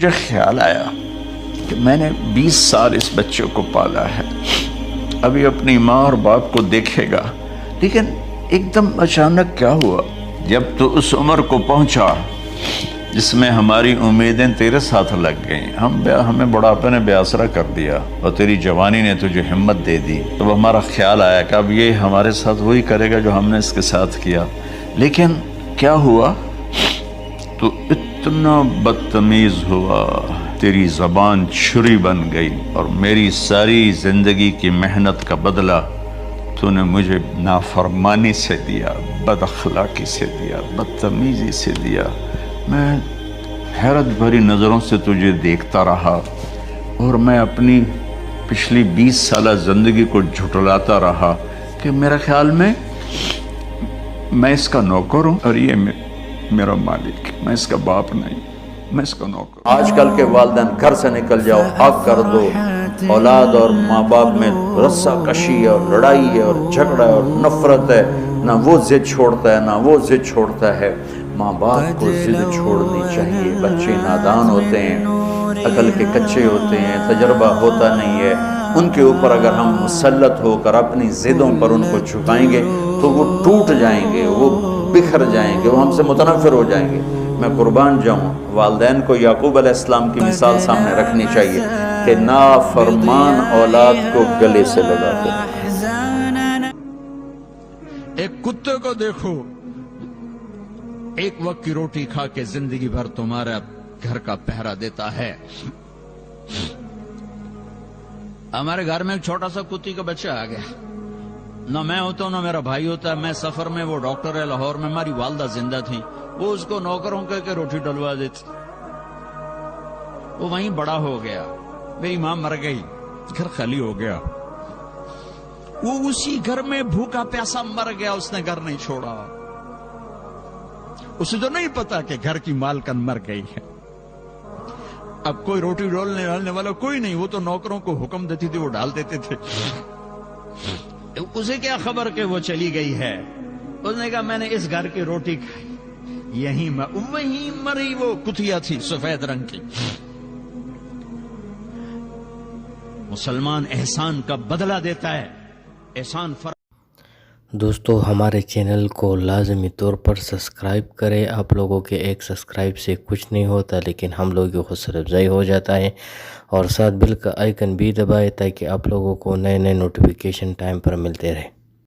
مجھے خیال آیا کہ میں نے 20 سال اس بچے کو پالا ہے، ابھی اپنی ماں اور باپ کو دیکھے گا، لیکن ایک دم اچانک کیا ہوا، جب تو اس عمر کو پہنچا جس میں ہماری امیدیں تیرے ساتھ لگ گئیں، ہمیں بڑھاپے نے بے آسرا کر دیا اور تیری جوانی نے تجھے ہمت دے دی، تو ہمارا خیال آیا کہ اب یہ ہمارے ساتھ وہی کرے گا جو ہم نے اس کے ساتھ کیا۔ لیکن کیا ہوا، تو اتنا بدتمیز ہوا، تیری زبان چھری بن گئی، اور میری ساری زندگی کی محنت کا بدلہ تو نے مجھے نافرمانی سے دیا، بد اخلاقی سے دیا، بدتمیزی سے دیا۔ میں حیرت بھری نظروں سے تجھے دیکھتا رہا، اور میں اپنی پچھلی 20 سالہ زندگی کو جھٹلاتا رہا کہ میرے خیال میں میں اس کا نوکر ہوں اور یہ میرا مالک، میں اس کا باپ نہیں، میں اس کا نوکر۔ آج کل کے والدین گھر سے نکل جاؤ، حق کر دو، اولاد اور ماں باپ میں رسہ کشی ہے اور لڑائی ہے اور جھگڑا ہے اور نفرت ہے، نہ وہ ضد چھوڑتا ہے نہ وہ ضد چھوڑتا ہے۔ ماں باپ کو ضد چھوڑنی چاہیے، بچے نادان ہوتے ہیں، عقل کے کچے ہوتے ہیں، تجربہ ہوتا نہیں ہے، ان کے اوپر اگر ہم مسلط ہو کر اپنی ضدوں پر ان کو جھکائیں گے تو وہ ٹوٹ جائیں گے، وہ بکھر جائیں گے، وہ ہم سے متنفر ہو جائیں گے۔ میں قربان جاؤں، والدین کو یعقوب علیہ السلام کی مثال سامنے رکھنی چاہیے کہ نافرمان اولاد کو گلے سے لگاتے ہیں۔ ایک کتے کو دیکھو، ایک وقت کی روٹی کھا کے زندگی بھر تمہارا گھر کا پہرا دیتا ہے۔ ہمارے گھر میں ایک چھوٹا سا کتی کا بچہ آ گیا، نہ میں ہوتا ہوں نہ میرا بھائی ہوتا ہے، میں سفر میں، وہ ڈاکٹر ہے لاہور میں، ہماری والدہ زندہ تھیں، وہ اس کو نوکروں کہہ کے روٹی ڈلوا دیتی، وہ وہیں بڑا ہو گیا، میری ماں مر گئی، گھر خالی ہو گیا، وہ اسی گھر میں بھوکا پیاسا مر گیا، اس نے گھر نہیں چھوڑا، اسے تو نہیں پتا کہ گھر کی مالکن مر گئی ہے۔ اب کوئی روٹی ڈالنے والا کوئی نہیں، وہ تو نوکروں کو حکم دیتی تھی، وہ ڈال دیتے تھے، اسے کیا خبر کہ وہ چلی گئی ہے۔ اس نے کہا میں نے اس گھر کی روٹی کھائی، وہیں مری وہ کتیا تھی سفید رنگ کی۔ مسلمان احسان کا بدلہ دیتا ہے، احسان دوستو ہمارے چینل کو لازمی طور پر سبسکرائب کریں۔ آپ لوگوں کے ایک سبسکرائب سے کچھ نہیں ہوتا، لیکن ہم لوگوں کی حوصلہ افزائی ہو جاتا ہے، اور ساتھ بیل کا آئیکن بھی دبائیں تاکہ آپ لوگوں کو نئے نوٹیفیکیشن ٹائم پر ملتے رہیں۔